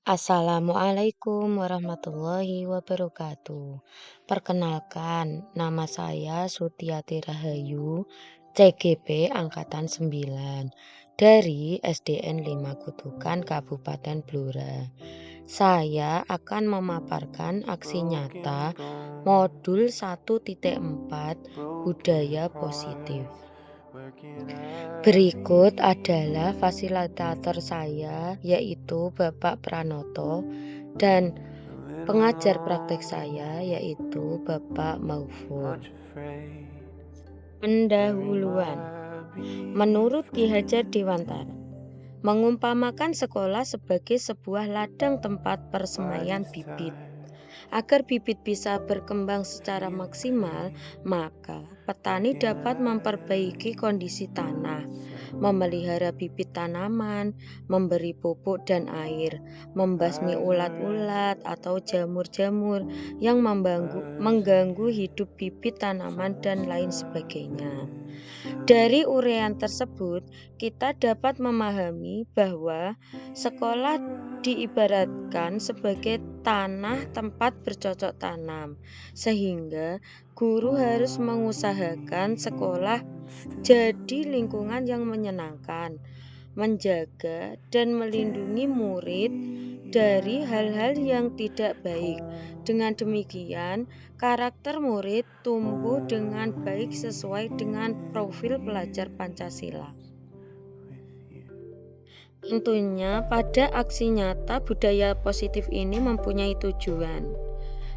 Assalamualaikum warahmatullahi wabarakatuh. Perkenalkan, nama saya Sutiati Rahayu, CGP Angkatan 9 dari SDN 5 Kutukan, Kabupaten Blora. Saya akan memaparkan aksi nyata modul 1.4 budaya positif. Berikut adalah fasilitator saya, yaitu Bapak Pranoto, dan pengajar praktek saya, yaitu Bapak Maufur. Pendahuluan. Menurut Ki Hajar Dewantara, mengumpamakan sekolah sebagai sebuah ladang tempat persemaian bibit. Agar bibit bisa berkembang secara maksimal, maka petani dapat memperbaiki kondisi tanah, memelihara bibit tanaman, memberi pupuk dan air, membasmi ulat-ulat atau jamur-jamur yang mengganggu hidup bibit tanaman dan lain sebagainya. Dari uraian tersebut, kita dapat memahami bahwa sekolah diibaratkan sebagai tanah tempat bercocok tanam, sehingga guru harus mengusahakan sekolah jadi lingkungan yang menyenangkan, menjaga dan melindungi murid dari hal-hal yang tidak baik. Dengan demikian, karakter murid tumbuh dengan baik sesuai dengan profil pelajar Pancasila. Tentunya pada aksi nyata budaya positif ini mempunyai tujuan.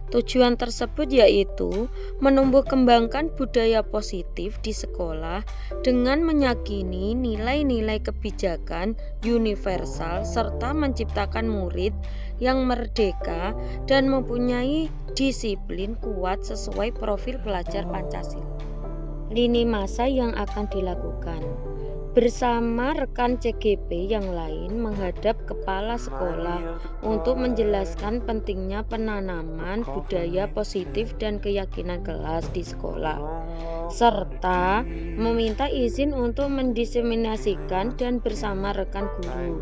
Tujuan tersebut yaitu menumbuh kembangkan budaya positif di sekolah dengan meyakini nilai-nilai kebijakan universal serta menciptakan murid yang merdeka dan mempunyai disiplin kuat sesuai profil pelajar Pancasila. Lini masa yang akan dilakukan. Bersama rekan CGP yang lain menghadap kepala sekolah untuk menjelaskan pentingnya penanaman budaya positif dan keyakinan kelas di sekolah, serta meminta izin untuk mendiseminasikan dan bersama rekan guru,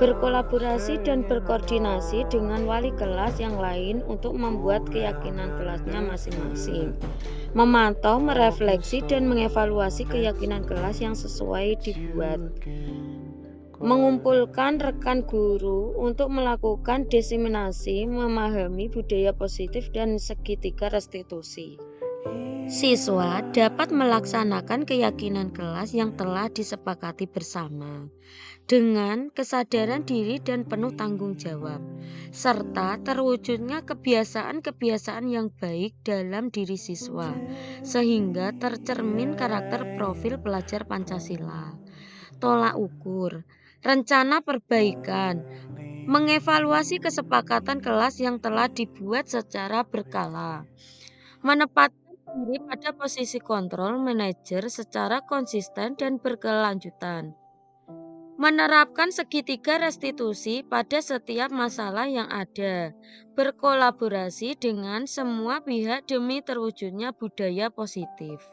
berkolaborasi dan berkoordinasi dengan wali kelas yang lain untuk membuat keyakinan kelasnya masing-masing, memantau, merefleksi, dan mengevaluasi keyakinan kelas yang sesuai dibuat, mengumpulkan rekan guru untuk melakukan diseminasi, memahami budaya positif dan segitiga restitusi. Siswa dapat melaksanakan keyakinan kelas yang telah disepakati bersama dengan kesadaran diri dan penuh tanggung jawab, serta terwujudnya kebiasaan-kebiasaan yang baik dalam diri siswa, sehingga tercermin karakter profil pelajar Pancasila. Tolak ukur, rencana perbaikan, mengevaluasi kesepakatan kelas yang telah dibuat secara berkala, menempatkan diri pada posisi kontrol manajer secara konsisten dan berkelanjutan, menerapkan segitiga restitusi pada setiap masalah yang ada, berkolaborasi dengan semua pihak demi terwujudnya budaya positif.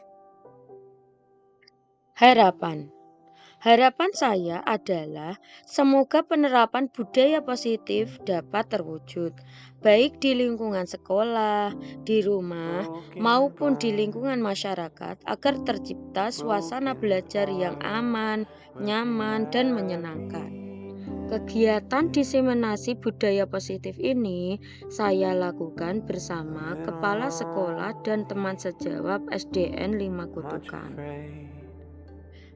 Harapan saya adalah semoga penerapan budaya positif dapat terwujud, baik di lingkungan sekolah, di rumah, maupun di lingkungan masyarakat, agar tercipta suasana belajar yang aman, nyaman, dan menyenangkan. Kegiatan diseminasi budaya positif ini saya lakukan bersama kepala sekolah dan teman sejawat SDN 5 Kutukan.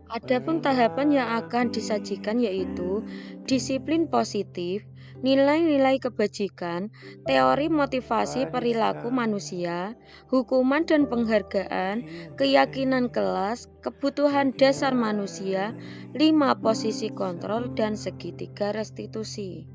Adapun tahapan yang akan disajikan yaitu disiplin positif, nilai-nilai kebajikan, teori motivasi perilaku manusia, hukuman dan penghargaan, keyakinan kelas, kebutuhan dasar manusia, 5 posisi kontrol, dan segitiga restitusi.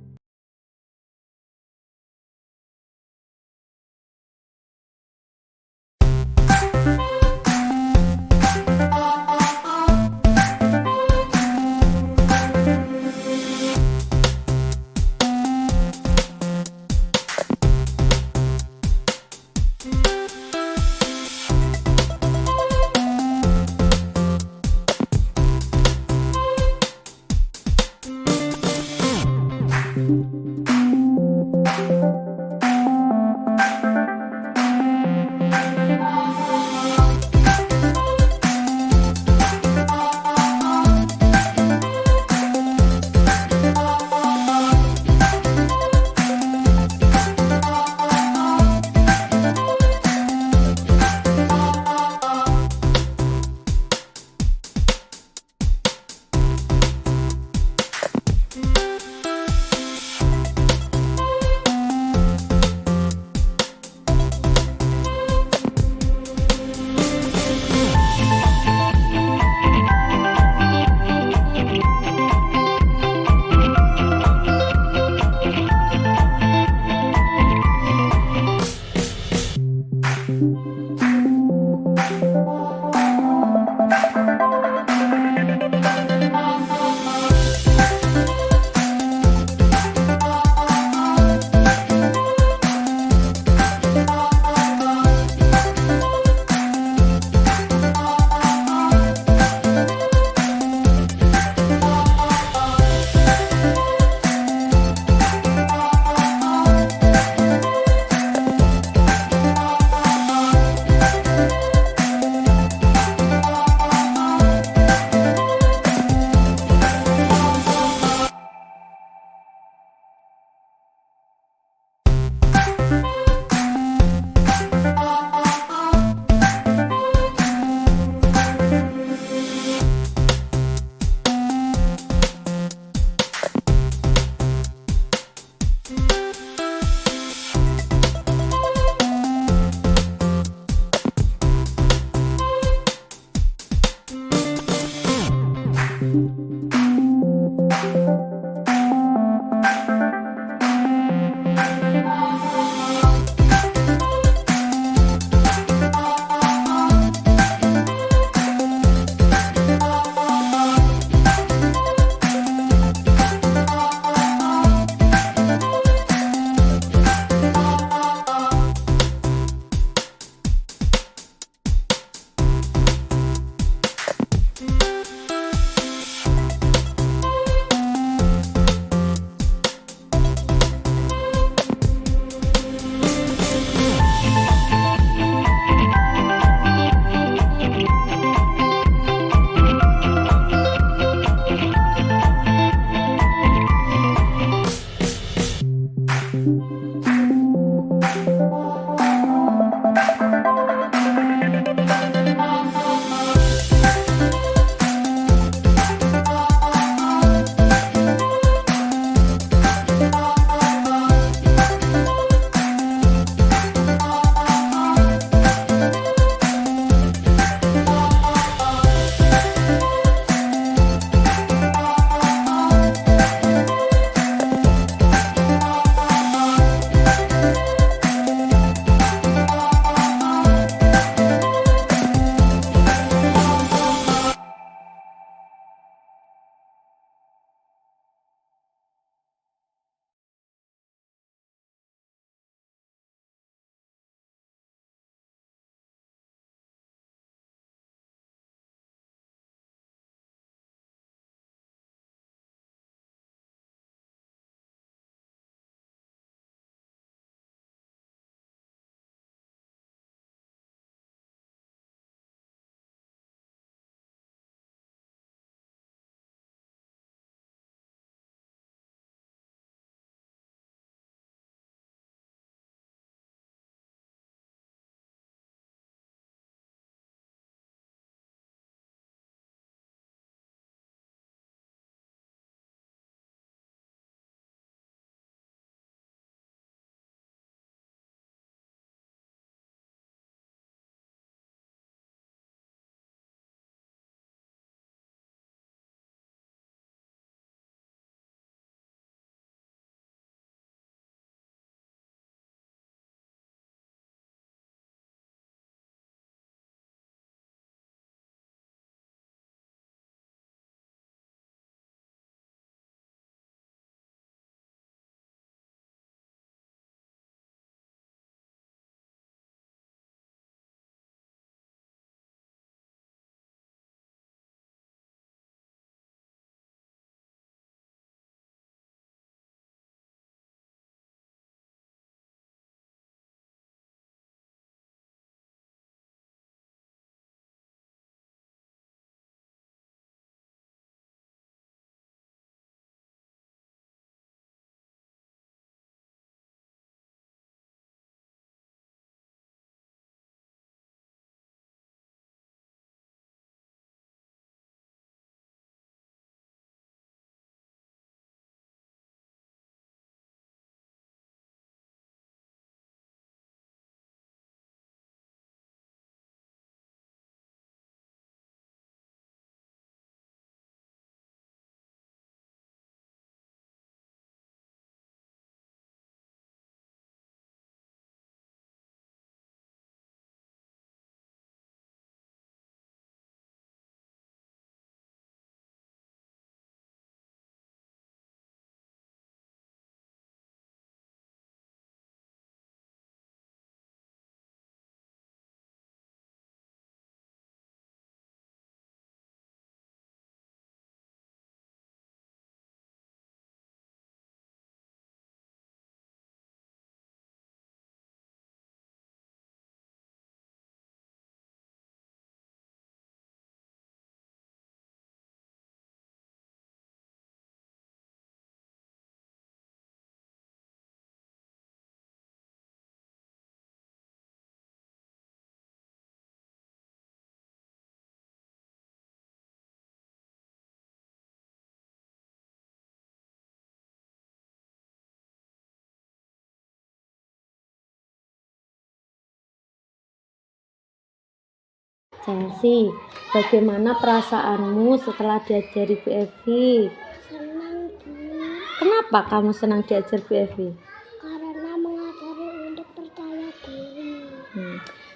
Chelsea, bagaimana perasaanmu setelah diajari Bu Evi? Senang dulu Kenapa kamu senang diajar Bu Evi? karena mengajari untuk percaya diri.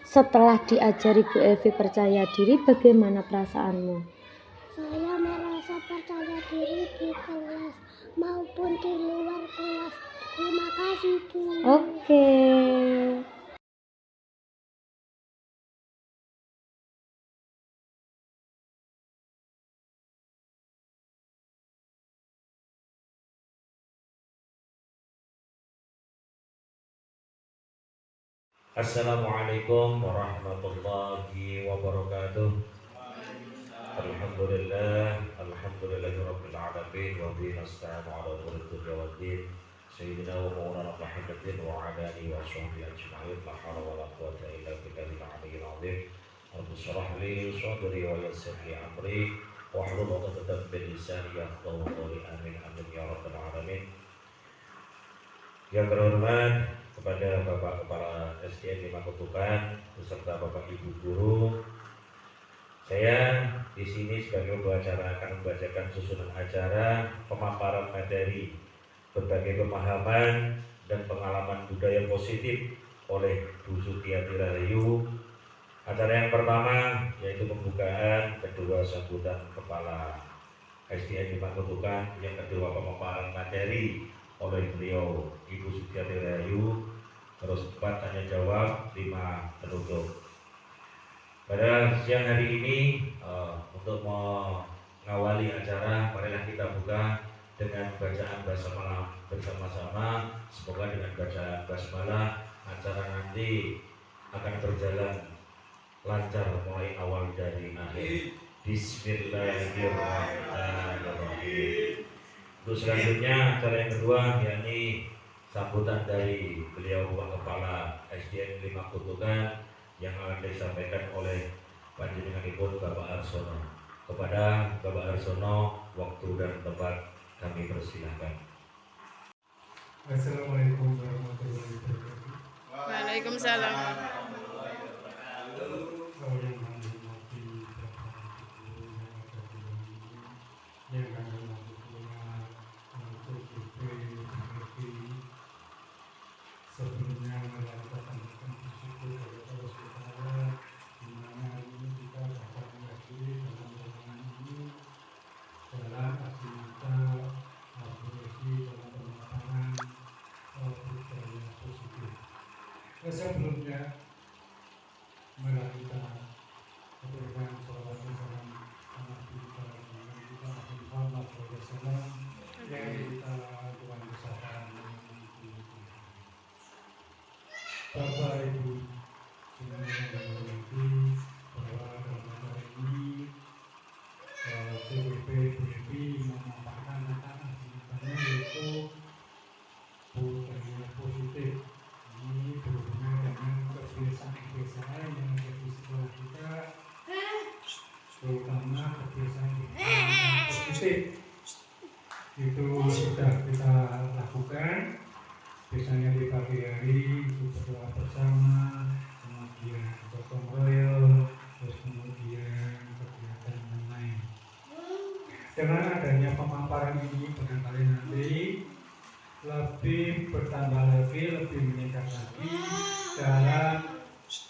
Setelah diajari Bu Evi percaya diri, bagaimana perasaanmu? Saya merasa percaya diri di kelas maupun di luar kelas. Terima kasih, Bu. Oke. Assalamualaikum warahmatullahi wabarakatuh. Alhamdulillahirabbil alamin wa bihi nasta'inu ala umuri dunya waddin. Sayyidina wa maulana Muhammadin wa ala alihi wa sahbihi ajma'in. La haula wa la quwwata illa billahil aliyyil azim. Rabbi shrah li sadri wa yassir li amri wahlul 'uqdatam min lisani yafqahu qawli. Amin amin ya rabbal alamin. Yang terhormat kepada Bapak Kepala SDN 5 Kutukan beserta Bapak Ibu guru, saya di sini sebagai pembacara akan membacakan susunan acara pemaparan materi berbagai pemahaman dan pengalaman budaya positif oleh Bu Sutiati Rahayu. Acara yang pertama yaitu pembukaan, kedua sambutan Kepala SDN 5 Kutukan, yang kedua pemaparan materi oleh beliau Ibu Sutiati Rahayu, terus 4 tanya jawab, 5 penutup. Pada siang hari ini untuk mengawali acara, marilah kita buka dengan bacaan basmalah bersama-sama. Semoga dengan bacaan basmalah acara nanti akan berjalan lancar mulai awal dari akhir. Bismillahirrahmanirrahim. Untuk selanjutnya acara yang kedua yakni sambutan dari beliau Bapak Kepala SDN 5 Kutukan yang akan disampaikan oleh panjenenganipun Bapak Arsono. Kepada Bapak Arsono, waktu dan tempat kami persilahkan. Assalamualaikum warahmatullahi wabarakatuh. Waalaikumsalam. Yang kami hormati Bapak Ibu yang ada di dalam ini, yang kami hormati pula untuk sebelumnya marilah kita panjatkan bersyukur kepada Allah SWT, di mana hari ini kita dapat menghadiri dalam ruangan ini dalam aksi kita berisi dalam pemaparan budaya positif. Sebelumnya marilah kita berikan sholawat dan salam Nabi kita Muhammad SAW yang kita Tuhan bersama. Bapak Ibu semua yang mengerti bahwa dalam acara ini TWP BNP memaparkan tentang aktivitasnya yaitu budaya positif. Ini berhubungan dengan kebiasaan-kebiasaan yang ada di sekolah kita, terutama kebiasaan positif. Itu sudah kita lakukan. Biasanya di pagi hari itu berdoa bersama, kemudian gotong royong, terus kemudian kegiatan lain. Dengan adanya pemaparan ini barangkali nanti lebih bertambah lagi, lebih meningkat lagi dalam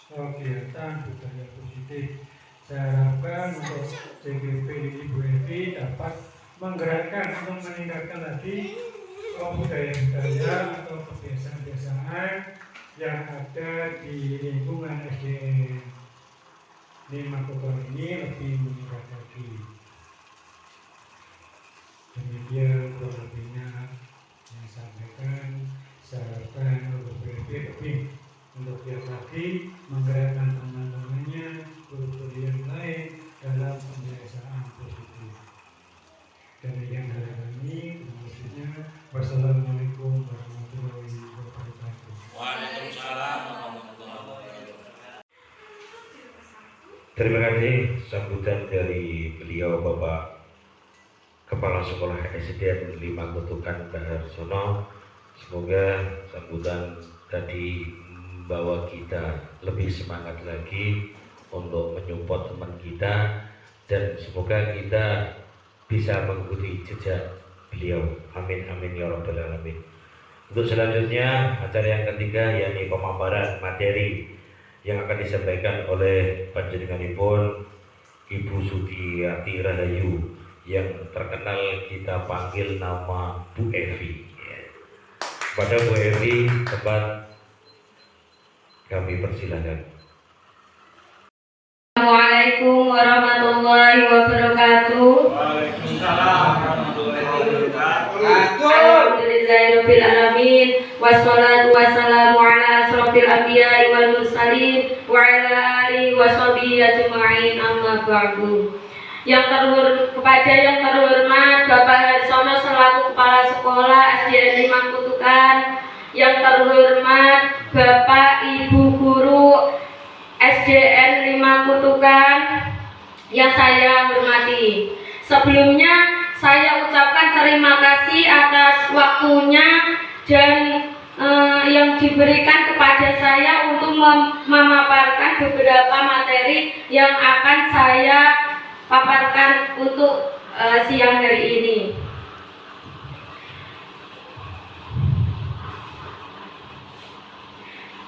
kegiatan budaya positif. Saya harapkan untuk CGP Ibu Evi dapat menggerakkan untuk meningkatkan lagi budaya-budaya atau kebiasaan-kebiasaan yang ada di lingkungan SDN 5 Kutukan ini lebih meningkat lagi. Demikian kurang lebihnya yang saya sampaikan. Saya harapkan untuk lebih untuk giat lagi menggerakkan teman-temannya, guru-guru yang lain dalam pembiasaan positif. Demikian dari kami. Wassalamualaikum warahmatullahi wabarakatuh. Waalaikumsalam warahmatullahi wabarakatuh. Terima kasih sambutan dari beliau Bapak Kepala Sekolah SDN 5 Kutukan Pak Arsono. Semoga sambutan tadi membawa kita lebih semangat lagi untuk menyupport teman kita, dan semoga kita bisa mengikuti jejak beliau. Amin amin ya rabbal alamin. Untuk selanjutnya acara yang ketiga yakni pemaparan materi yang akan disampaikan oleh panjenenganipun Ibu Sutiyati Rahayu yang terkenal kita panggil nama Bu Evi. Pada Bu Evi tempat kami persilahkan. Assalamualaikum warahmatullahi wabarakatuh. Waalaikumsalam warahmatullahi wabarakatuh. Alhamdulillahirabbil alamin wassalatu wassalamu ala asrofil anbiya'i wal mursalin wa ala alihi washabihi ajma'in amma ba'du. Kepada yang terhormat Bapak Harsono selaku Kepala Sekolah SDN 5 Kutukan, yang terhormat Bapak Ibu Guru SDN 5 Kutukan yang saya hormati. Sebelumnya saya ucapkan terima kasih atas waktunya dan yang diberikan kepada saya untuk memaparkan beberapa materi yang akan saya paparkan untuk siang hari ini.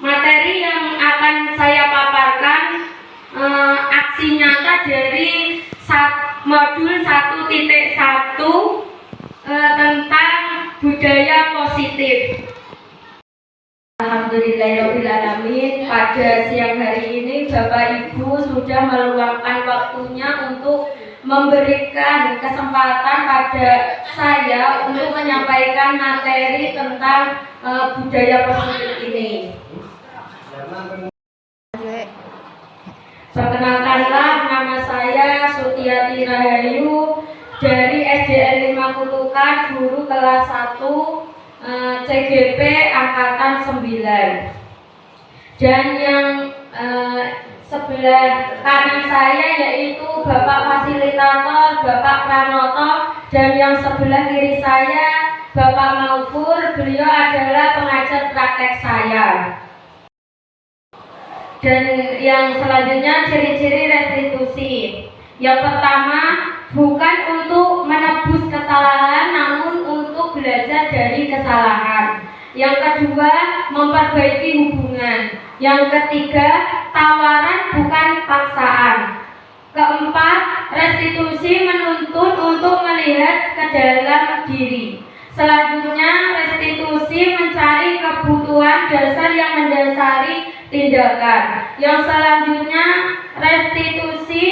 Materi yang akan saya paparkan aksi nyata dari modul 1.1 tentang budaya positif. Alhamdulillahirrahmanirrahim, pada siang hari ini Bapak Ibu sudah meluangkan waktunya untuk memberikan kesempatan pada saya untuk menyampaikan materi tentang budaya positif ini. Perkenalkanlah, nama saya Sutiyati Rahayu dari SDN 5 Kutukan, guru kelas 1 CGP angkatan 9. Dan yang sebelah kanan saya yaitu Bapak Fasilitator Bapak Pranoto, dan yang sebelah kiri saya Bapak Maufur, beliau adalah pengajar praktek saya. Dan yang selanjutnya ciri-ciri restitusi. Yang pertama, bukan untuk menebus kesalahan, namun untuk belajar dari kesalahan. Yang kedua, memperbaiki hubungan. Yang ketiga, tawaran bukan paksaan. Keempat, restitusi menuntun untuk melihat ke dalam diri. Selanjutnya, restitusi mencari kebutuhan dasar yang mendasari tindakan. Yang selanjutnya, restitusi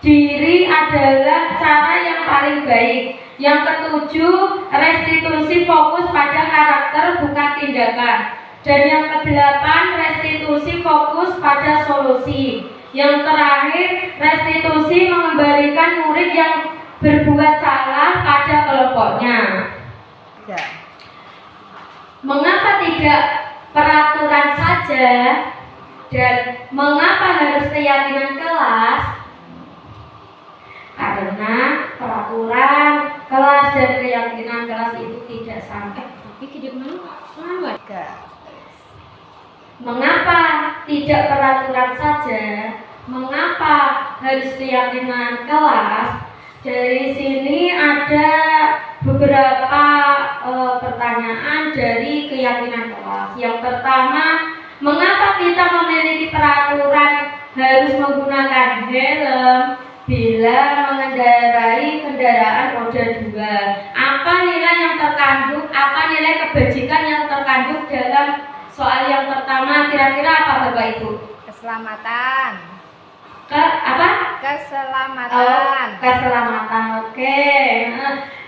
diri adalah cara yang paling baik. Yang ketujuh, restitusi fokus pada karakter bukan tindakan. Dan yang kedelapan, restitusi fokus pada solusi. Yang terakhir, restitusi mengembalikan murid yang berbuat salah pada kelompoknya. Mengapa tidak peraturan saja, dan mengapa harus keyakinan kelas? Karena peraturan kelas dan keyakinan kelas itu tidak sampai. Mengapa tidak peraturan saja? Mengapa harus keyakinan kelas? Dari sini ada beberapa pertanyaan dari keyakinan kelas. Yang pertama, mengapa kita memiliki peraturan harus menggunakan helm bila mengendarai kendaraan roda 2? Apa nilai yang terkandung, apa nilai kebajikan yang terkandung dalam soal yang pertama? Kira-kira apa Bapak Ibu? Keselamatan. Keselamatan. Keselamatan. Oke.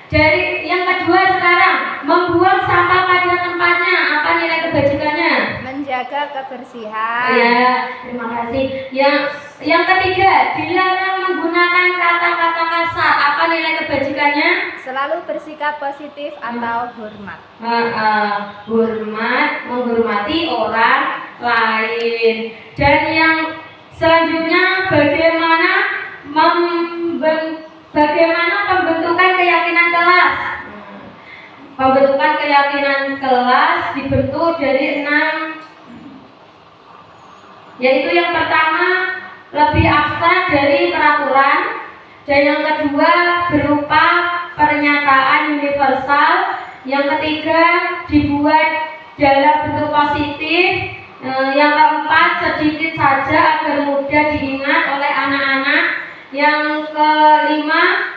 Dari yang kedua sekarang, membuang sampah pada tempatnya. Apa nilai kebajikannya? Menjaga kebersihan. Ya, terima kasih. Yang ketiga, dilarang menggunakan kata-kata kasar. Apa nilai kebajikannya? Selalu bersikap positif atau hormat. Hormat, menghormati orang lain. Dan yang selanjutnya, bagaimana pembentukan keyakinan kelas? Pembentukan keyakinan kelas dibentuk dari 6, yaitu yang pertama, lebih abstrak dari peraturan, dan yang kedua berupa pernyataan universal, yang ketiga dibuat dalam bentuk positif, yang keempat sedikit saja agar mudah diingat oleh anak-anak, yang kelima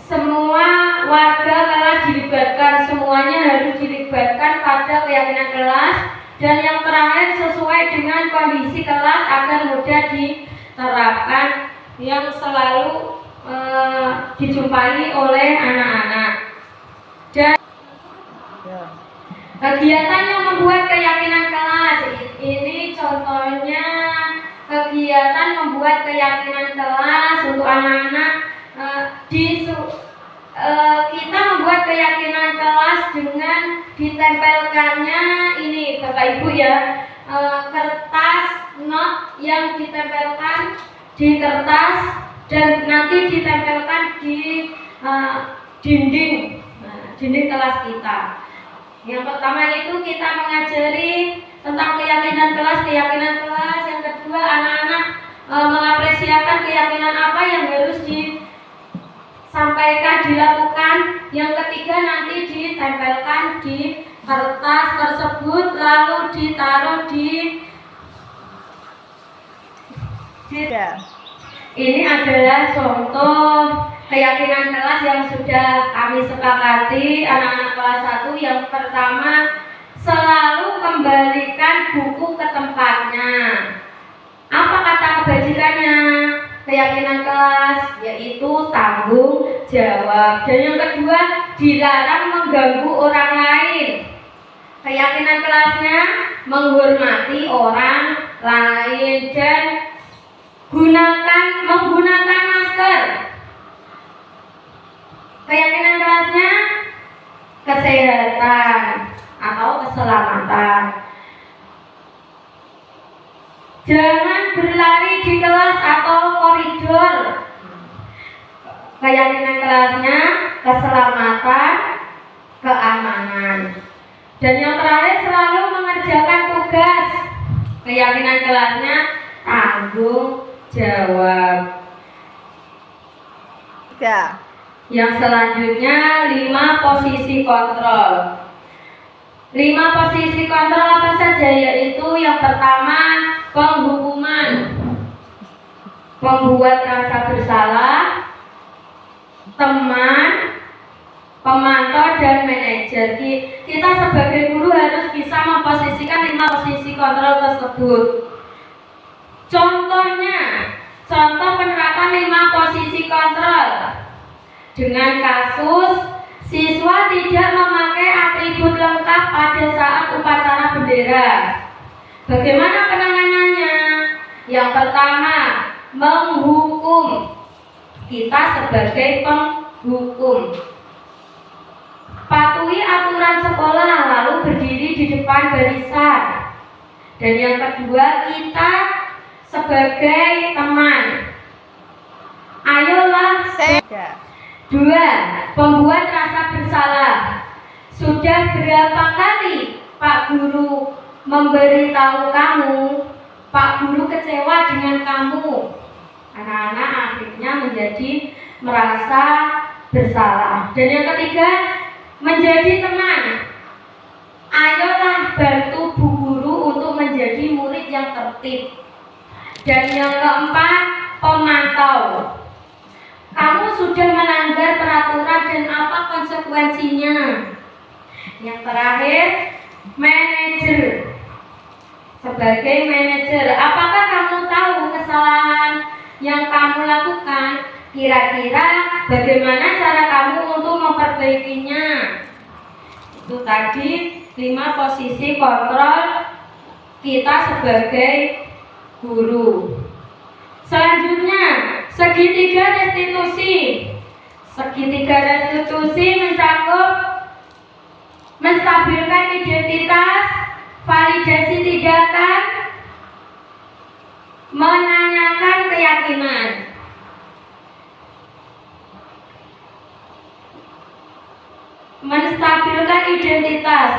semua warga kelas dilibatkan, semuanya harus dilibatkan pada keyakinan kelas, dan yang terakhir sesuai dengan kondisi kelas agar mudah diterapkan, yang selalu dijumpai oleh anak-anak. Dan kegiatan yang membuat keyakinan kelas ini contohnya kegiatan membuat keyakinan kelas untuk anak-anak. Kita membuat keyakinan kelas dengan ditempelkannya ini Bapak Ibu ya, kertas not yang ditempelkan di kertas dan nanti ditempelkan di dinding kelas kita. Yang pertama itu kita mengajari tentang keyakinan kelas. Yang kedua anak-anak mengapresiasikan keyakinan apa yang harus disampaikan, dilakukan. Yang ketiga nanti ditempelkan di kertas tersebut lalu ditaruh di ini adalah contoh keyakinan kelas yang sudah kami sepakati anak-anak kelas 1. Yang pertama, selalu kembalikan buku ke tempatnya. Apa kata kebajikannya? Keyakinan kelas yaitu tanggung jawab. Dan yang kedua, dilarang mengganggu orang lain. Keyakinan kelasnya menghormati orang lain dan menggunakan masker. Keyakinan kelasnya kesehatan atau keselamatan. Jangan berlari di kelas atau koridor. Keyakinan kelasnya keselamatan, keamanan. Dan yang terakhir selalu mengerjakan tugas. Keyakinan kelasnya tanggung jawab. Yang selanjutnya 5 posisi kontrol. 5 posisi kontrol apa saja? Yaitu yang pertama penghukuman, pembuat rasa bersalah, teman, pemantau, dan manajer. Kita sebagai guru harus bisa memposisikan 5 posisi kontrol tersebut. Contoh penerapan 5 posisi kontrol dengan kasus siswa tidak memakai atribut lengkap pada saat upacara bendera. Bagaimana penanganannya? Yang pertama, menghukum. Kita sebagai penghukum patuhi aturan sekolah lalu berdiri di depan barisan. Dan yang kedua, kita sebagai teman, ayolah. 2. Pembuat rasa bersalah. Sudah berapa kali Pak Guru memberitahu kamu, Pak Guru kecewa dengan kamu? Anak-anak akhirnya menjadi merasa bersalah. Dan yang ketiga, menjadi teman. Ayolah bantu Bu Guru untuk menjadi murid yang tertib. Dan yang keempat, pemantau. Kamu sudah melanggar peraturan dan apa konsekuensinya? Yang terakhir, manajer. Sebagai manajer, apakah kamu tahu kesalahan yang kamu lakukan? Kira-kira bagaimana cara kamu untuk memperbaikinya? Itu tadi 5 posisi kontrol kita sebagai guru. Selanjutnya, segitiga restitusi. Segitiga restitusi mencakup menstabilkan identitas, validasi tindakan, menanyakan keyakinan. Menstabilkan identitas.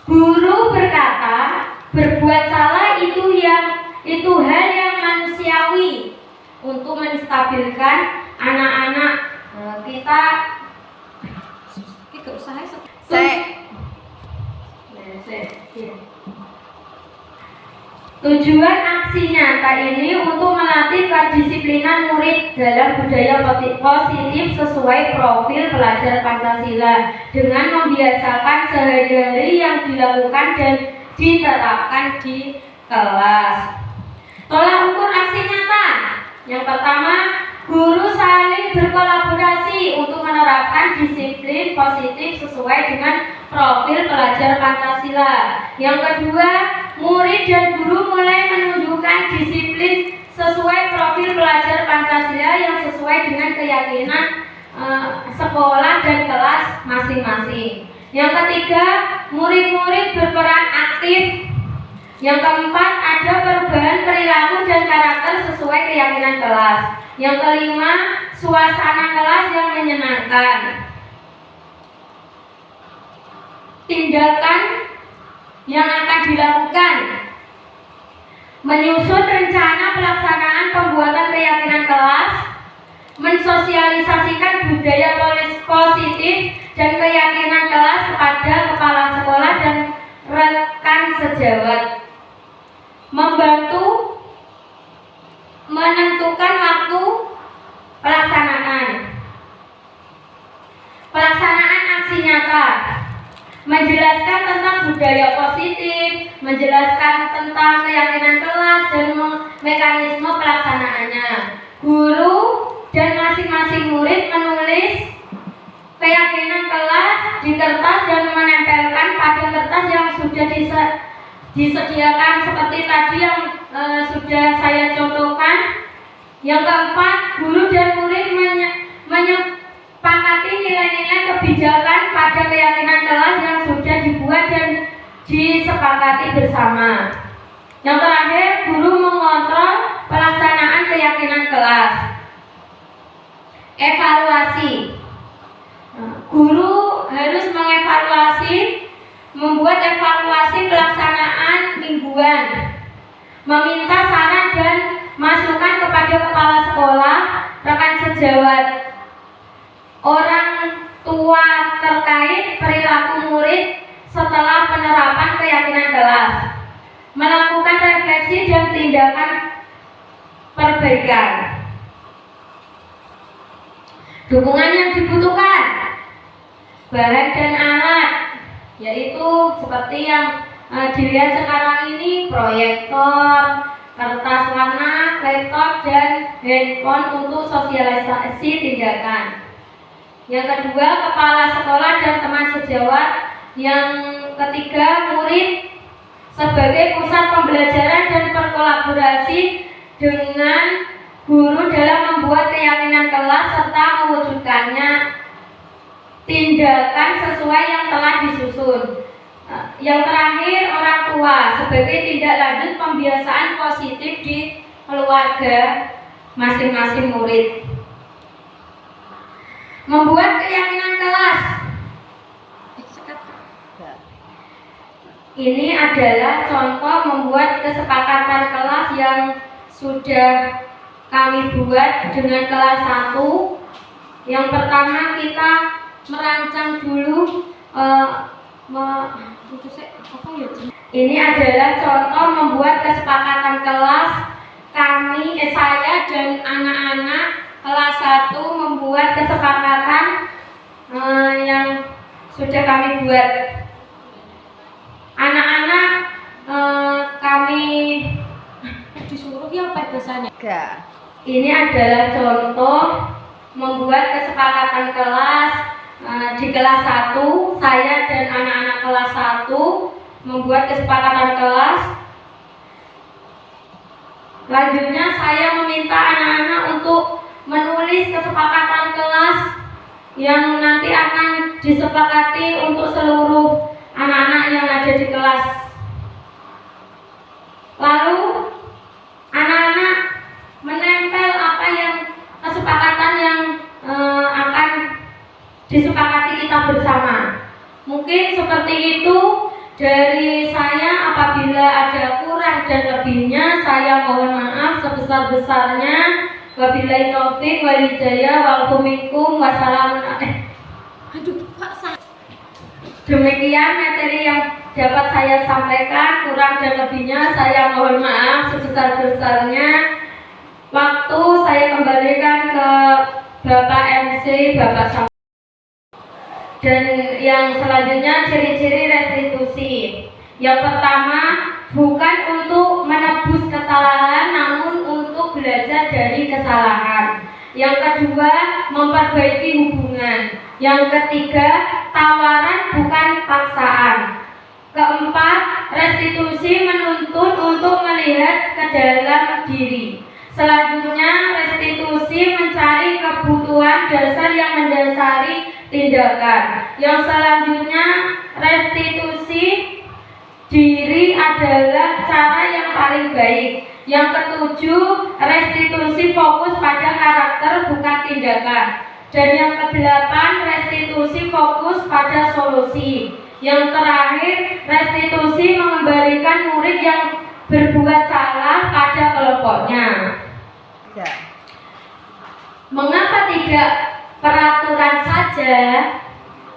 Guru berkata, berbuat salah itu yang itu hal yang manusiawi untuk menstabilkan anak-anak kita. Tujuan aksi nyata ini untuk melatih kedisiplinan murid dalam budaya positif sesuai profil pelajar Pancasila dengan membiasakan sehari-hari yang dilakukan dan ditetapkan di kelas. Tolak ukur aksi nyata. Yang pertama, guru saling berkolaborasi untuk menerapkan disiplin positif sesuai dengan profil pelajar Pancasila. Yang kedua, murid dan guru mulai menunjukkan disiplin sesuai profil pelajar Pancasila yang sesuai dengan keyakinan sekolah dan kelas masing-masing. Yang ketiga, murid-murid berperan aktif. Yang keempat, ada perubahan perilaku dan karakter sesuai keyakinan kelas. Yang kelima, suasana kelas yang menyenangkan. Tindakan yang akan dilakukan: menyusun rencana pelaksanaan pembuatan keyakinan kelas, mensosialisasikan budaya positif dan keyakinan kelas kepada kepala sekolah dan rekan sejawat, membantu menentukan waktu pelaksanaan aksi nyata, menjelaskan tentang budaya positif, menjelaskan tentang keyakinan kelas dan mekanisme pelaksanaannya. Guru dan masing-masing murid menulis keyakinan kelas di kertas dan menempelkan pada kertas yang sudah disediakan seperti tadi yang sudah saya contohkan. Yang keempat, guru dan murid menyepakati nilai-nilai kebijakan pada keyakinan kelas yang sudah dibuat dan disepakati bersama. Yang terakhir, guru mengontrol pelaksanaan keyakinan kelas. Evaluasi. Guru harus mengevaluasi, membuat evaluasi pelaksanaan mingguan, meminta saran dan masukan kepada kepala sekolah, rekan sejawat, orang tua terkait perilaku murid setelah penerapan keyakinan kelas, melakukan refleksi dan tindakan perbaikan. Dukungan yang dibutuhkan: bahan dan alat, yaitu seperti yang dilihat sekarang ini, proyektor, kertas warna, laptop, dan handphone untuk sosialisasi tindakan. Yang kedua, kepala sekolah dan teman sejawat. Yang ketiga, murid sebagai pusat pembelajaran dan berkolaborasi dengan guru dalam membuat keyakinan kelas serta mewujudkannya. Tindakan sesuai yang telah disusun. Yang terakhir, orang tua sebagai tindak lanjut pembiasaan positif di keluarga masing-masing murid. Membuat keyakinan kelas. Ini adalah contoh membuat kesepakatan kelas yang sudah kami buat dengan kelas 1. Yang pertama, kita merancang dulu ini adalah contoh membuat kesepakatan kelas kami, saya dan anak-anak kelas 1 membuat kesepakatan yang sudah kami buat. Anak-anak kami disuruh ya apa bahasanya? Ini adalah contoh membuat kesepakatan kelas. Di kelas 1, saya dan anak-anak kelas 1 membuat kesepakatan kelas. Selanjutnya saya meminta anak-anak untuk menulis kesepakatan kelas yang nanti akan disepakati untuk seluruh anak-anak yang ada di kelas. Lalu anak-anak menempel apa yang kesepakatan yang akan disepakati kita bersama. Mungkin seperti itu dari saya. Apabila ada kurang kurang dan lebihnya saya mohon maaf sebesar-besarnya. Wabillahi taufik wal hidayah wal minkum. Wassalamualaikum. Demikian materi yang dapat saya sampaikan, kurang dan lebihnya saya mohon maaf sebesar-besarnya. Waktu saya kembalikan ke Bapak MC, Bapak Sam. Dan yang selanjutnya ciri-ciri restitusi. Yang pertama, bukan untuk menebus kesalahan, namun untuk belajar dari kesalahan. Yang kedua, memperbaiki hubungan. Yang ketiga, tawaran bukan paksaan. Keempat, restitusi menuntun untuk melihat ke dalam diri. Selanjutnya, restitusi mencari kebutuhan dasar yang mendasari tindakan. Yang selanjutnya, restitusi diri adalah cara yang paling baik. Yang ketujuh, restitusi fokus pada karakter bukan tindakan. Dan yang kedelapan, restitusi fokus pada solusi. Yang terakhir, restitusi mengembalikan murid yang berbuat salah pada kelompoknya. Mengapa tidak peraturan saja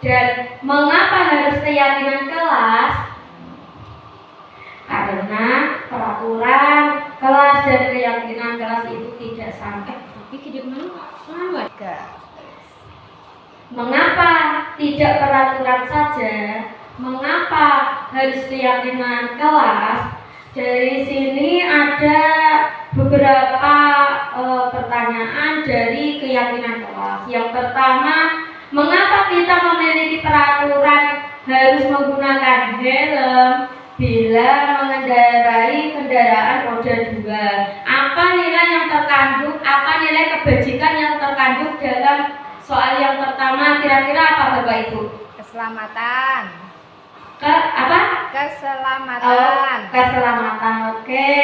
dan mengapa harus keyakinan kelas? Karena peraturan kelas dan keyakinan kelas itu tidak sampai. Mengapa tidak peraturan saja? Mengapa harus keyakinan kelas? Dari sini ada beberapa pertanyaan dari keyakinan kelas. Yang pertama, mengapa kita memiliki peraturan harus menggunakan helm bila mengendarai kendaraan roda 2? Apa nilai yang terkandung, apa nilai kebajikan yang terkandung dalam soal yang pertama? Kira-kira apa Bapak Ibu? Keselamatan. Keselamatan. Keselamatan. Oke.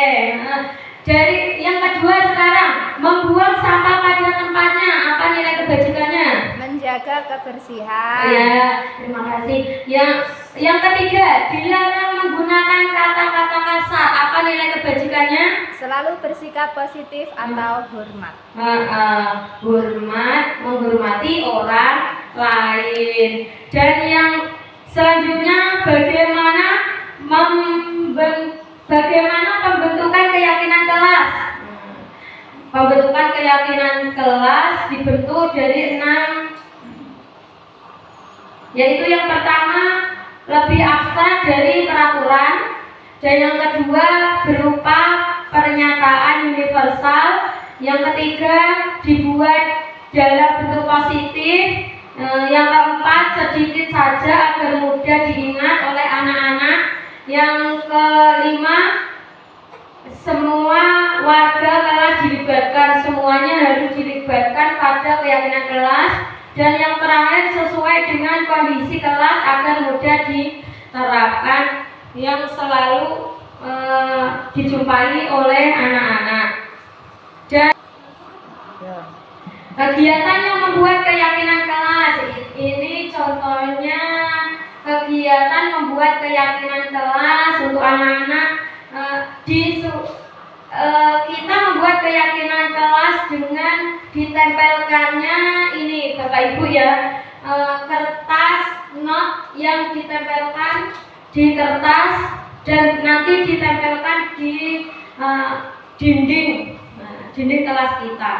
Dari yang kedua sekarang, membuang sampah pada tempatnya. Apa nilai kebajikannya? Menjaga kebersihan. Ya, terima kasih. Yang ketiga, dilarang menggunakan kata-kata kasar. Apa nilai kebajikannya? Selalu bersikap positif atau hormat. Hormat, menghormati orang lain. Dan yang selanjutnya, bagaimana pembentukan keyakinan kelas? Pembentukan keyakinan kelas dibentuk dari 6, yaitu yang pertama lebih abstrak dari peraturan, dan yang kedua berupa pernyataan universal, yang ketiga dibuat dalam bentuk positif, yang keempat sedikit saja agar mudah diingat oleh anak-anak, yang kelima semua warga kelas dilibatkan, semuanya harus dilibatkan pada keyakinan kelas, dan yang terakhir sesuai dengan kondisi kelas agar mudah diterapkan, yang selalu dijumpai oleh anak-anak. Dan kegiatan yang membuat keyakinan kelas ini contohnya kegiatan membuat keyakinan kelas untuk anak-anak. Kita membuat keyakinan kelas dengan ditempelkannya ini Bapak Ibu ya, kertas not yang ditempelkan di kertas dan nanti ditempelkan di dinding kelas kita.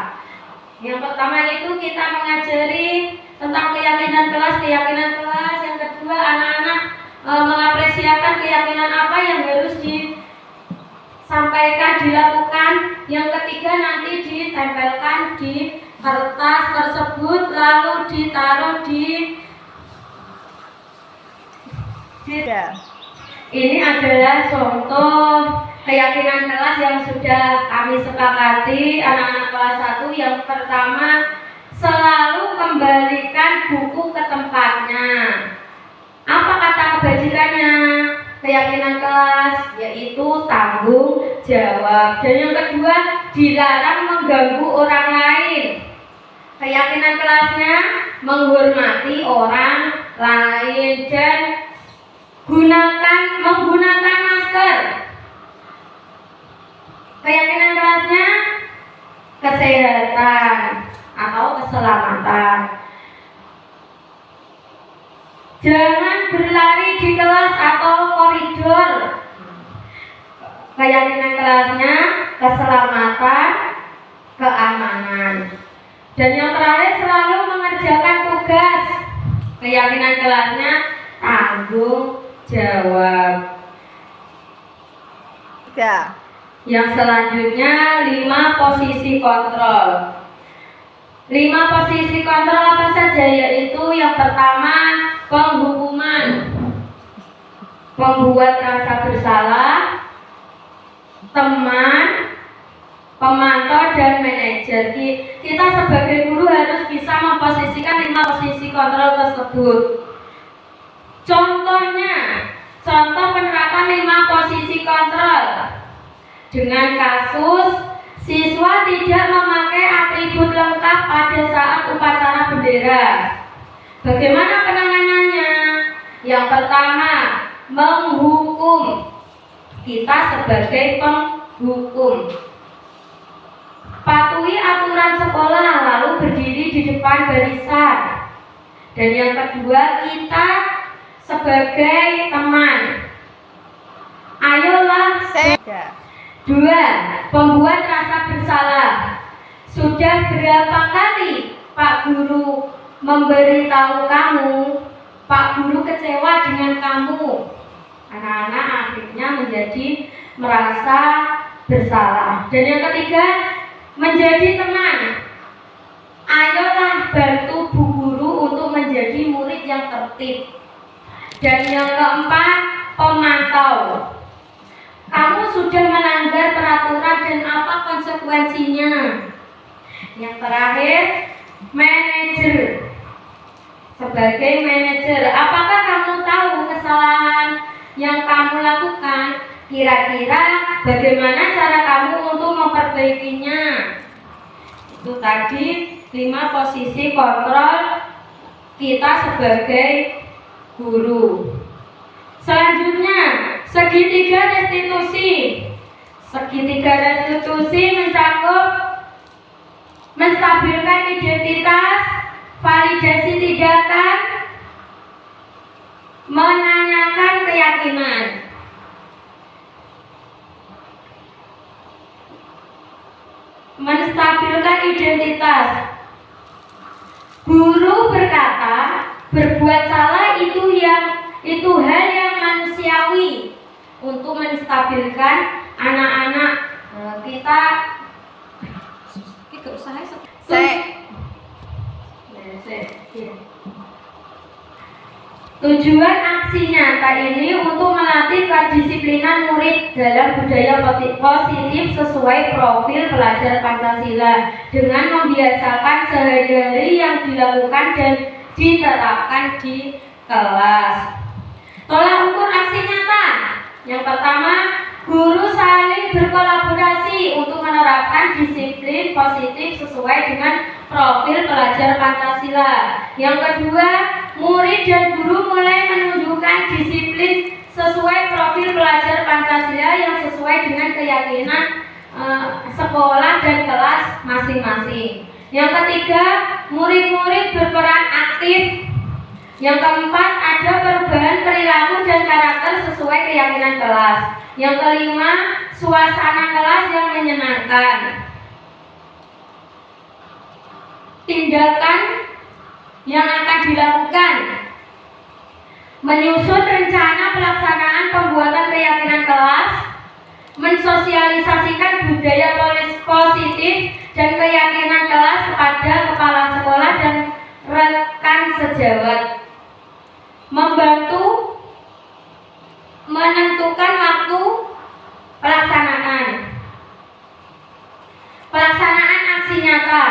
Yang pertama itu kita mengajari tentang keyakinan kelas. Yang kedua, anak-anak mengapresiasikan keyakinan apa yang harus disampaikan, dilakukan. Yang ketiga nanti ditempelkan di kertas tersebut lalu ditaruh di Ini adalah contoh keyakinan kelas yang sudah kami sepakati anak-anak kelas 1. Yang pertama, selalu kembalikan buku ke tempatnya. Apa kata kebajikannya? Keyakinan kelas yaitu tanggung jawab. Dan yang kedua, dilarang mengganggu orang lain. Keyakinan kelasnya menghormati orang lain dan menggunakan masker. Keyakinan kelasnya kesehatan atau keselamatan. Jangan berlari di kelas atau koridor. Keyakinan kelasnya keselamatan, keamanan. Dan yang terakhir selalu mengerjakan tugas. Keyakinan kelasnya tanggung jawab. 3. Yang selanjutnya 5 posisi kontrol. 5 posisi kontrol apa saja? Yaitu yang pertama penghukuman, pembuat rasa bersalah, teman, pemantau, dan manajer. Kita sebagai guru harus bisa memposisikan 5 posisi kontrol tersebut. Contoh penerapan 5 posisi kontrol dengan kasus siswa tidak memakai atribut lengkap pada saat upacara bendera. Bagaimana penanganannya? Yang pertama, menghukum. Kita sebagai penghukum, patuhi aturan sekolah lalu berdiri di depan barisan. Dan yang kedua, kita sebagai teman, ayolah. 2. Pembuat rasa bersalah. Sudah berapa kali Pak Guru memberitahu kamu, Pak Guru kecewa dengan kamu? Anak-anak akhirnya menjadi merasa bersalah. Dan yang ketiga, menjadi teman. Ayolah bantu Bu Guru untuk menjadi murid yang tertib. Dan yang keempat, pemantau. Kamu sudah melanggar peraturan dan apa konsekuensinya? Yang terakhir, manajer. Sebagai manajer, apakah kamu tahu kesalahan yang kamu lakukan? Kira-kira bagaimana cara kamu untuk memperbaikinya? Itu tadi 5 posisi kontrol kita sebagai guru. Selanjutnya, segitiga restitusi. Segitiga restitusi mencakup menstabilkan identitas, validasi tindakan, menanyakan keyakinan. Menstabilkan identitas. Guru berkata, berbuat salah itu hal yang manusiawi. Untuk menstabilkan anak-anak kita tujuan aksi nyata ini untuk melatih kedisiplinan murid dalam budaya positif sesuai profil pelajar Pancasila dengan membiasakan sehari-hari yang dilakukan dan ditetapkan di kelas. Tolak ukur aksi nyata. Yang pertama, guru saling berkolaborasi untuk menerapkan disiplin positif sesuai dengan profil pelajar Pancasila. Yang kedua, murid dan guru mulai menunjukkan disiplin sesuai profil pelajar Pancasila yang sesuai dengan keyakinan sekolah dan kelas masing-masing. Yang ketiga, murid-murid berperan aktif. Yang keempat, ada perubahan perilaku dan karakter sesuai keyakinan kelas. Yang kelima, suasana kelas yang menyenangkan. Tindakan yang akan dilakukan: menyusun rencana pelaksanaan pembuatan keyakinan kelas, mensosialisasikan budaya positif dan keyakinan kelas kepada kepala sekolah dan rekan sejawat, membantu menentukan waktu pelaksanaan aksi nyata,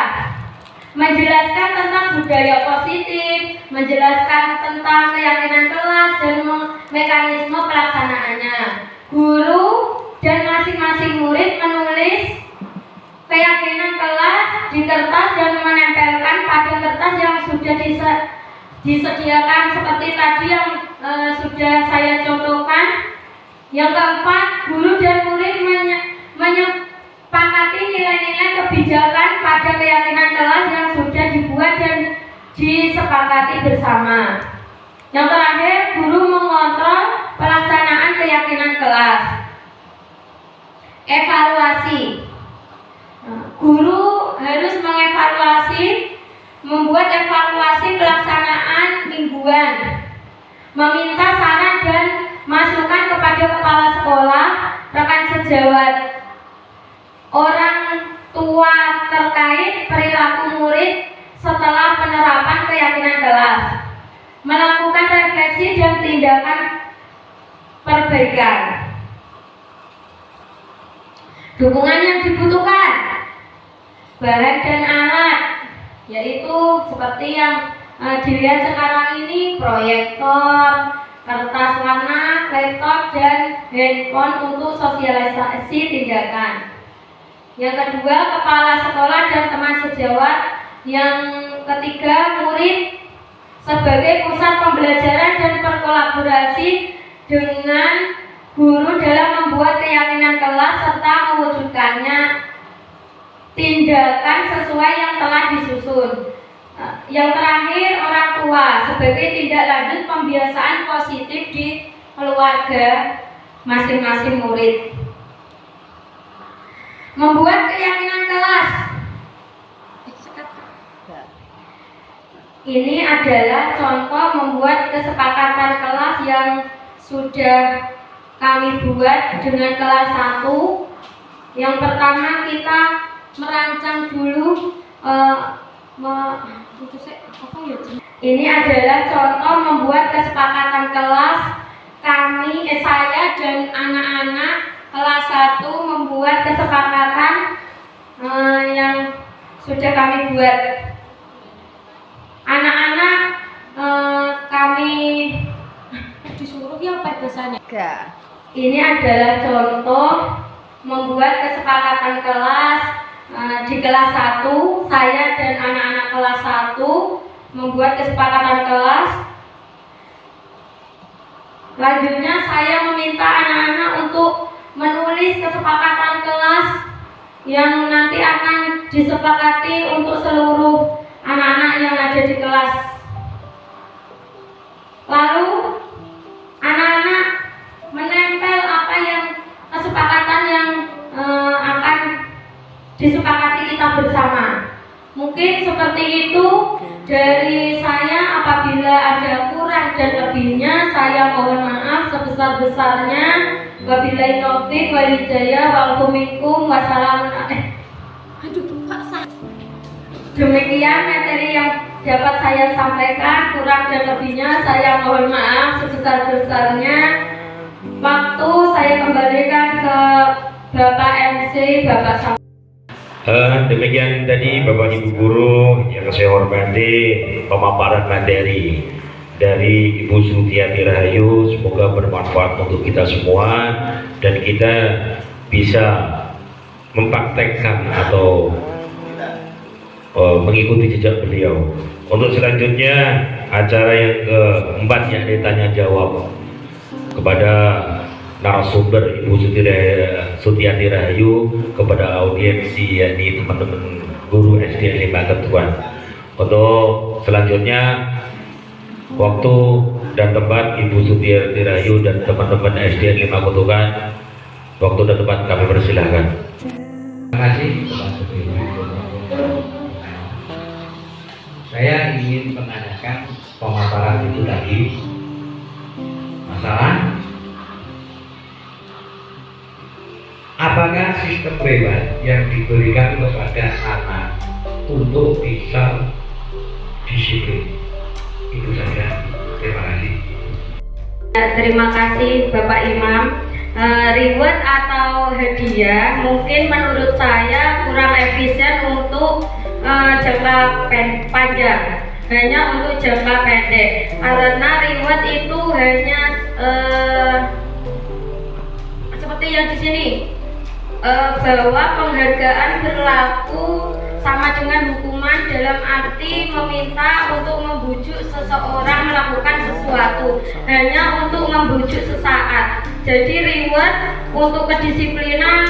menjelaskan tentang budaya positif, menjelaskan tentang keyakinan kelas dan mekanisme pelaksanaannya. Guru dan masing-masing murid menulis keyakinan kelas di kertas dan menempelkan pada kertas yang sudah disediakan seperti tadi yang sudah saya contohkan. Yang keempat, guru dan murid disepakati bersama. Yang terakhir, guru mengontrol pelaksanaan keyakinan kelas. Evaluasi. Guru harus mengevaluasi, membuat evaluasi pelaksanaan mingguan, meminta saran dan masukan kepada kepala sekolah, rekan sejawat, orang tua terkait perilaku murid setelah penerapan keyakinan kelas, melakukan refleksi dan tindakan perbaikan. Dukungan yang dibutuhkan, bahan dan alat, yaitu seperti yang dilihat sekarang ini, proyektor, kertas warna, laptop, dan handphone untuk sosialisasi tindakan. Yang kedua, kepala sekolah dan teman sejawat. Yang ketiga, murid sebagai pusat pembelajaran dan berkolaborasi dengan guru dalam membuat keyakinan kelas serta mewujudkannya tindakan sesuai yang telah disusun. Yang terakhir, orang tua sebagai tindak lanjut pembiasaan positif di keluarga masing-masing murid. Membuat keyakinan kelas. Ini adalah contoh membuat kesepakatan kelas yang sudah kami buat dengan kelas 1. Yang pertama, kita merancang dulu ini adalah contoh membuat kesepakatan kelas kami, saya dan anak-anak kelas 1 membuat kesepakatan yang sudah kami buat. Anak-anak kami disuruh ya apa bahasanya? Ini adalah contoh membuat kesepakatan kelas. Di kelas 1, saya dan anak-anak kelas 1 membuat kesepakatan kelas. Selanjutnya saya meminta anak-anak untuk menulis kesepakatan kelas yang nanti akan disepakati untuk seluruh anak-anak yang ada di kelas. Lalu anak-anak menempel apa yang kesepakatan yang akan disepakati kita bersama. Mungkin seperti itu dari saya. Apabila ada kurang dan lebihnya, saya mohon maaf sebesar-besarnya. Wabillahi taufik wal hidayah wal minkum. Wassalamualaikum. Demikian materi yang dapat saya sampaikan. Kurang dan lebihnya saya mohon maaf sebesar-besarnya. Waktu saya kembalikan ke Bapak MC, Bapak Sam. Demikian tadi Bapak Ibu Guru yang saya hormati, pemaparan materi dari Ibu Sutiati Rahayu. Semoga bermanfaat untuk kita semua dan kita bisa mempraktekkan atau mengikuti jejak beliau. Untuk selanjutnya acara yang keempat, yakni tanya jawab kepada narasumber Ibu Sutiati Rahayu kepada audiensi, yakni teman-teman guru SD 5 Ketuan. Untuk selanjutnya waktu dan tempat Ibu Sutiati Rahayu dan teman-teman SD 5 Ketuan, waktu dan tempat kami persilahkan. Terima kasih. Saya ingin menanyakan pemaparan itu tadi, masalah apakah sistem reward yang diberikan kepada anak untuk bisa disiplin? Itu saja. Terima kasih. Terima kasih Bapak Imam. Reward atau hadiah mungkin menurut saya kurang efisien untuk jangka panjang, hanya untuk jangka pendek. Karena reward itu hanya seperti yang di sini. Bahwa penghargaan berlaku sama dengan hukuman, dalam arti meminta untuk membujuk seseorang melakukan sesuatu hanya untuk membujuk sesaat. Jadi reward untuk kedisiplinan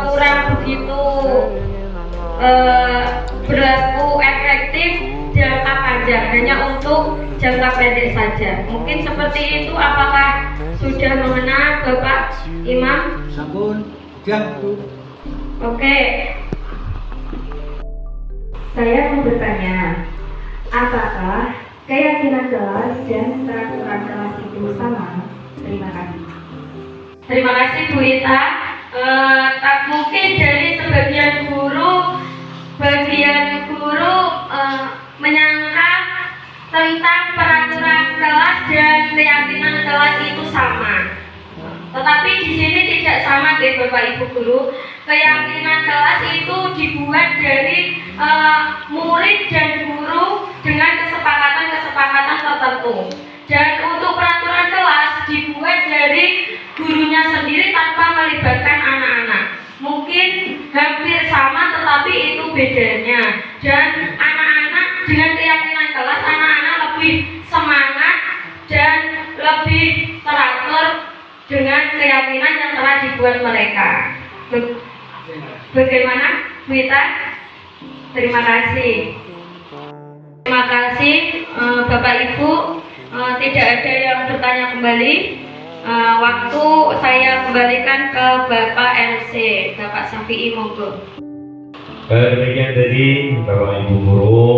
kurang begitu berlaku efektif jangka panjang, hanya untuk jangka pendek saja. Mungkin seperti itu. Apakah sudah mengenal Bapak Imam? Sampun, sudah Bu. Oke. Saya mau bertanya, apakah keyakinan kelas dan peraturan kelas itu sama? Terima kasih. Terima kasih Bu Ita. Tak mungkin dari sebagian guru menyangka tentang peraturan kelas dan keyakinan kelas itu sama. Tetapi di sini tidak sama, Bapak Ibu guru. Keyakinan kelas itu dibuat dari murid dan guru dengan kesepakatan tertentu. Dan untuk peraturan kelas dibuat dari gurunya sendiri tanpa melibatkan anak-anak. Mungkin hampir sama, tetapi itu bedanya. Dan anak-anak dengan keyakinan kelas, anak-anak lebih semangat dan lebih teratur dengan keyakinan yang telah dibuat mereka. Bagaimana, Bu Ita? Terima kasih. Terima kasih, Bapak Ibu. Tidak ada yang bertanya kembali. Waktu saya kembalikan ke Bapak LC, Bapak Syafi'i, monggo. Demikian tadi Bapak Ibu guru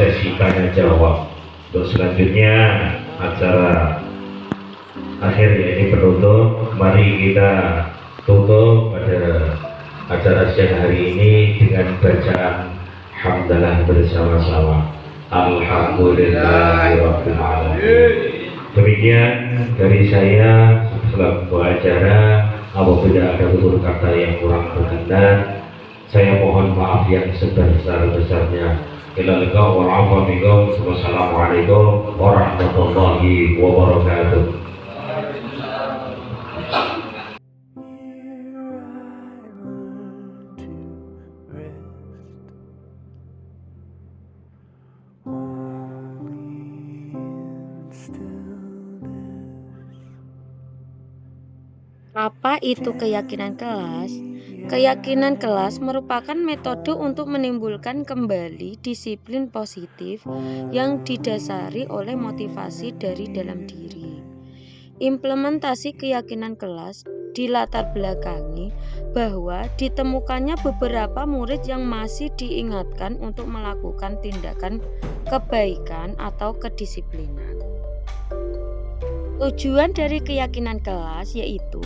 sesi tanya jawab. Untuk selanjutnya acara akhir ini penutup. Mari kita tutup pada acara siang hari ini dengan bacaan hamdalah bersama-sama. Alhamdulillahirabbil alamin. Demikian dari saya selaku acara. Apabila ada tutur kata yang kurang berkenan, saya mohon maaf yang sebesar-besarnya. Wassalamualaikum warahmatullahi wabarakatuh. Apa itu keyakinan kelas? Keyakinan kelas merupakan metode untuk menimbulkan kembali disiplin positif yang didasari oleh motivasi dari dalam diri. Implementasi keyakinan kelas dilatar belakangi bahwa ditemukannya beberapa murid yang masih diingatkan untuk melakukan tindakan kebaikan atau kedisiplinan. Tujuan dari keyakinan kelas yaitu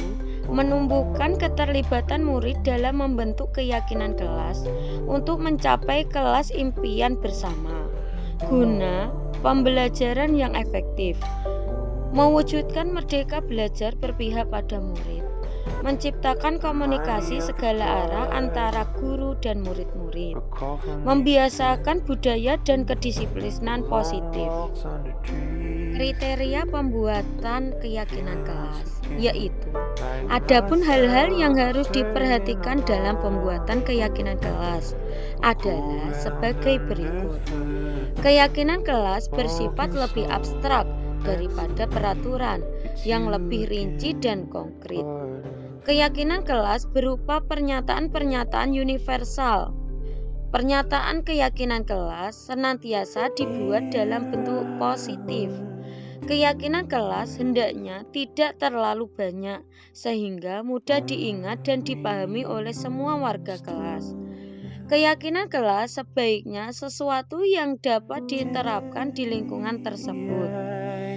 menumbuhkan keterlibatan murid dalam membentuk keyakinan kelas untuk mencapai kelas impian bersama, guna pembelajaran yang efektif, mewujudkan merdeka belajar berpihak pada murid, menciptakan komunikasi segala arah antara guru dan murid-murid, membiasakan budaya dan kedisiplinan positif. Kriteria pembuatan keyakinan kelas yaitu adapun hal-hal yang harus diperhatikan dalam pembuatan keyakinan kelas adalah sebagai berikut. Keyakinan kelas bersifat lebih abstrak daripada peraturan yang lebih rinci dan konkret. Keyakinan kelas berupa pernyataan-pernyataan universal. Pernyataan keyakinan kelas senantiasa dibuat dalam bentuk positif. Keyakinan kelas hendaknya tidak terlalu banyak sehingga mudah diingat dan dipahami oleh semua warga kelas. Keyakinan kelas sebaiknya sesuatu yang dapat diterapkan di lingkungan tersebut.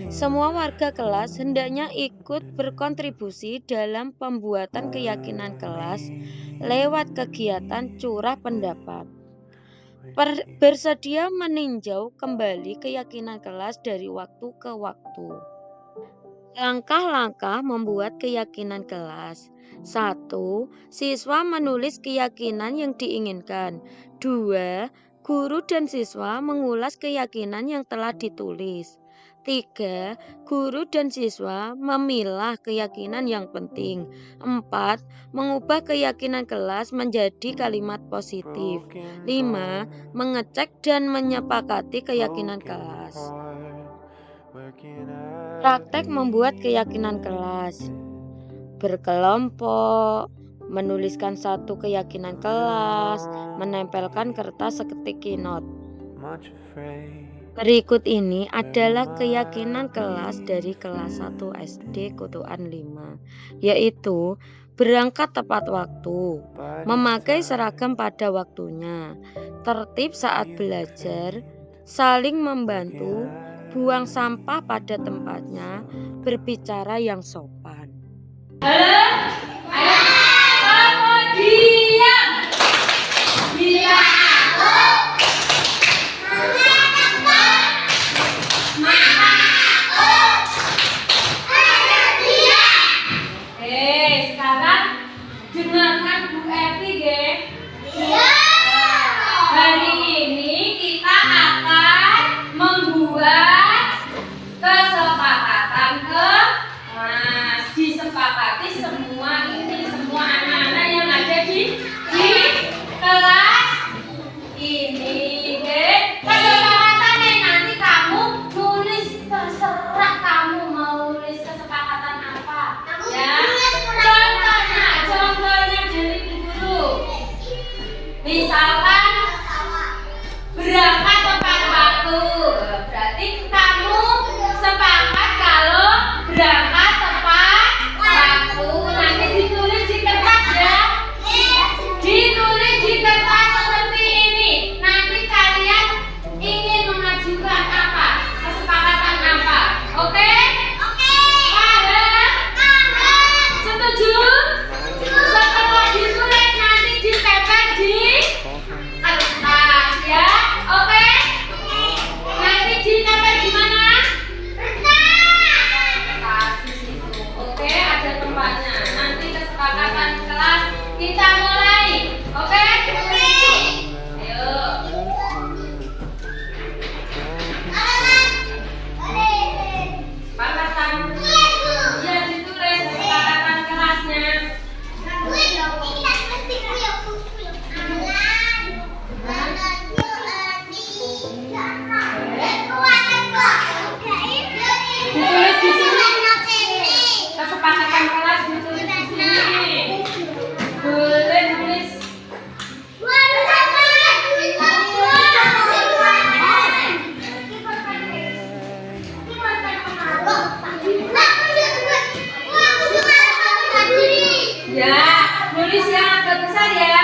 Semua warga kelas hendaknya ikut berkontribusi dalam pembuatan keyakinan kelas lewat kegiatan curah pendapat. Bersedia meninjau kembali keyakinan kelas dari waktu ke waktu. Langkah-langkah membuat keyakinan kelas. 1. Siswa menulis keyakinan yang diinginkan. 2. Guru dan siswa mengulas keyakinan yang telah ditulis. 3. Guru dan siswa memilah keyakinan yang penting. 4. Mengubah keyakinan kelas menjadi kalimat positif. 5. Mengecek dan menyepakati keyakinan kelas. Praktek membuat keyakinan kelas. Berkelompok, menuliskan satu keyakinan kelas, menempelkan kertas sticky note. Berikut ini adalah keyakinan kelas dari kelas 1 SD Kutuan 5, yaitu berangkat tepat waktu, memakai seragam pada waktunya, tertib saat belajar, saling membantu, buang sampah pada tempatnya, berbicara yang sopan. Sekarang dengarkan Bu Evi, geng. Hari ini kita akan membuat kesepakatan kelas. Disepakati semua anak-anak yang ada di kelas ini, geng. Kesepakatannya nanti kamu tulis, terserah kamu mau nulis kesepakatan apa. Ya. Contohnya dari dulu. Misalkan berangkat tepat waktu. Berarti kamu sepakat kalau berangkat tepat waktu. Nanti ditulis di kertas ya. Ditulis di kertas seperti ini. Nanti kalian ingin mengajukan apa? Kesepakatan apa? Oke? Setuju? Setelah ditulis nanti ditempel di kertas ya. Oke? Nanti ditempel di mana? Kertas di situ. Oke, ada tempatnya. Nanti kesepakatan kelas kita mulai. Oke? Ayo. Kesepakatan. Ya, ditulis kesepakatan kelasnya. Ditulis di sini. Kesepakatan kelas ditulis di sini. Boleh tulis. Ya, nulis yang agak besar ya.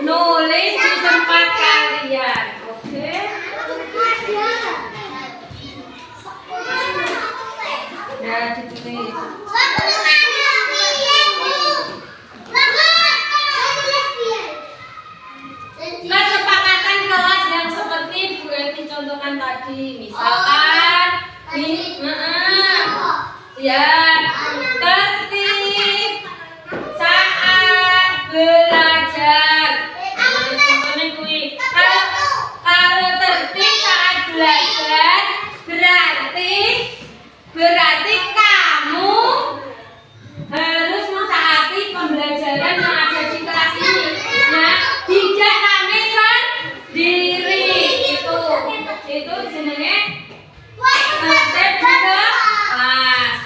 Nulis di tempat kalian. Oke? Ya, ditulis. Kesepakatan kelas yang seperti Bu Evi contohkan tadi. Misalkan ya, tertib saat belajar. Contohnya kuwi. Kalau tertib saat belajar berarti kamu harus mentaati pembelajaran yang ada di kelas ini. Nah, tidak rame sendiri. Itu jenenge tertib di kelas.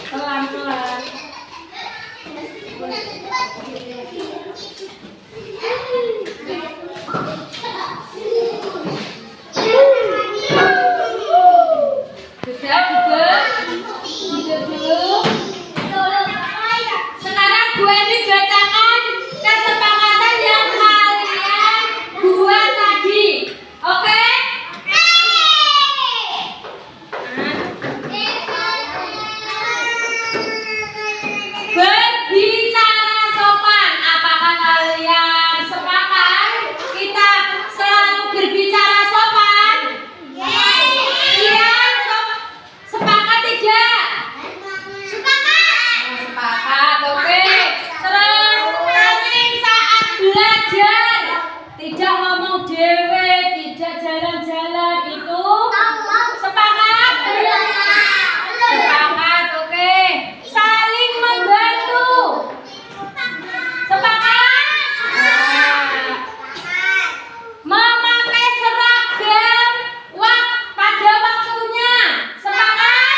Pelan-pelan. Duduk dulu. Sekarang Bu Eni bacakan kesepakatan yang kalian buat tadi. Oke? Berbicara sopan. Apakah kalian sepakat kita selalu berbicara sopan? Iya, sepakat tidak? Sepakat, oke. Terus penting saat belajar tidak ngomong dewe, tidak jalan-jalan itu sepakat? Sepakat, oke. Saling membantu. Sepakat? Memakai seragam pada waktunya. Sepakat?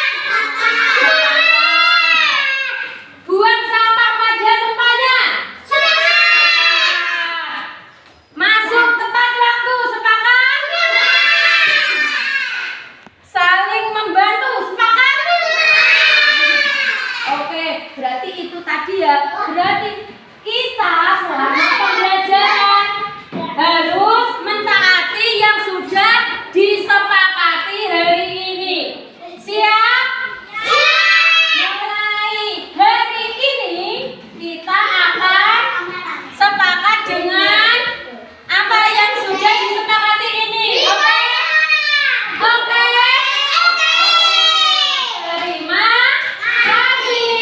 Buang sampah pada tempatnya. Masuk tepat waktu. Sepakat? Saling membantu. Sepakat? Oke, berarti itu tadi ya. Berarti kita selama pembelajaran harus mentaati yang sudah disepakati hari ini. Siap? Mulai hari ini kita akan sepakat dengan apa yang sudah disepakati ini. Oke? Oke? Terima kasih.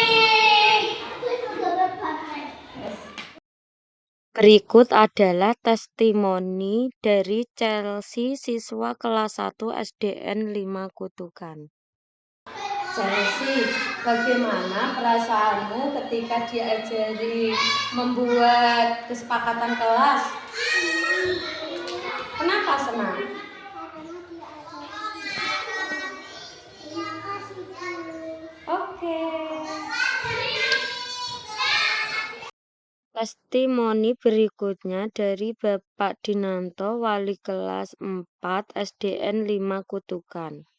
Berikut adalah testimoni dari Chelsea, siswa kelas 1 SDN 5 Kutukan. Chelsea, bagaimana perasaanmu ketika diajari membuat kesepakatan kelas? Kenapa senang? Terima kasih, Bu. Oke. Testimoni berikutnya dari Bapak Dinanto, wali kelas 4 SDN 5 Kutukan.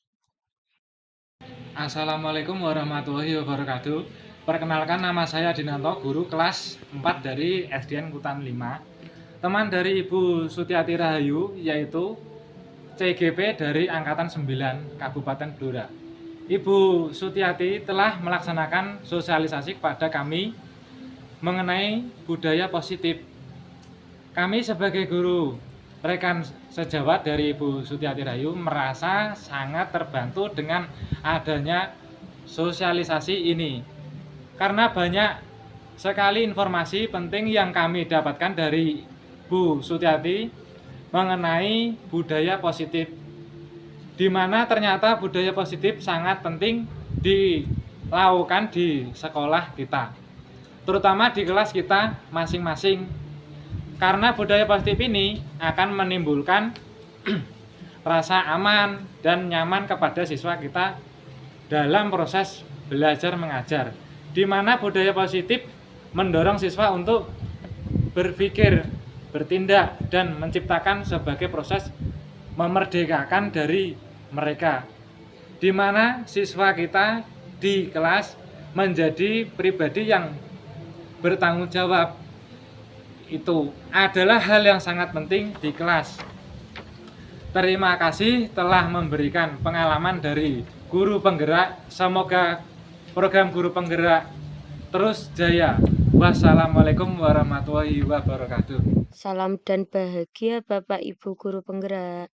Assalamualaikum warahmatullahi wabarakatuh. Perkenalkan, nama saya Dinanto, guru kelas 4 dari SDN Kutan 5. Teman dari Ibu Sutiati Rahayu, yaitu CGP dari Angkatan 9 Kabupaten Blora. Ibu Sutiati telah melaksanakan sosialisasi kepada kami mengenai budaya positif. Kami sebagai guru rekan sejawat dari Ibu Sutiati Rahayu merasa sangat terbantu dengan adanya sosialisasi ini, karena banyak sekali informasi penting yang kami dapatkan dari Bu Sutiati mengenai budaya positif, di mana ternyata budaya positif sangat penting dilakukan di sekolah kita, terutama di kelas kita masing-masing. Karena budaya positif ini akan menimbulkan rasa aman dan nyaman kepada siswa kita dalam proses belajar mengajar, di mana budaya positif mendorong siswa untuk berpikir, bertindak, dan menciptakan sebagai proses memerdekakan dari mereka, di mana siswa kita di kelas menjadi pribadi yang bertanggung jawab. Itu adalah hal yang sangat penting di kelas. Terima kasih telah memberikan pengalaman dari guru penggerak. Semoga program guru penggerak terus jaya. Wassalamualaikum warahmatullahi wabarakatuh. Salam dan bahagia Bapak Ibu guru penggerak.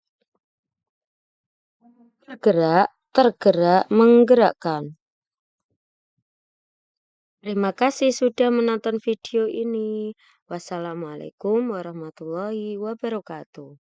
Bergerak, tergerak, menggerakkan. Terima kasih sudah menonton video ini. Wassalamualaikum warahmatullahi wabarakatuh.